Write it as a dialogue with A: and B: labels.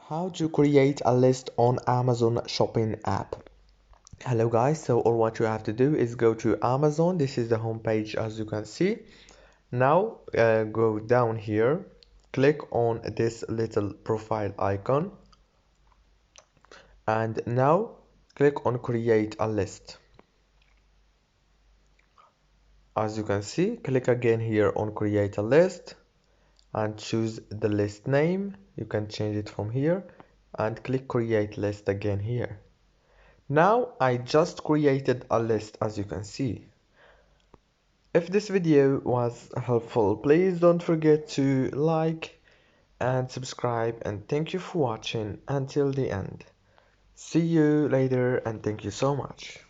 A: How to create a list on Amazon shopping app. Hello guys, so all what you have to do is go to Amazon. This is the home page as you can see. Now go down here, click on this little profile icon, and now click on create a list. As you can see, click again here on create a list and choose the list name. You can change it from here and click create list again here. Now I just created a list as you can see. If this video was helpful, please don't forget to like and subscribe, and thank you for watching until the end. See you later and thank you so much.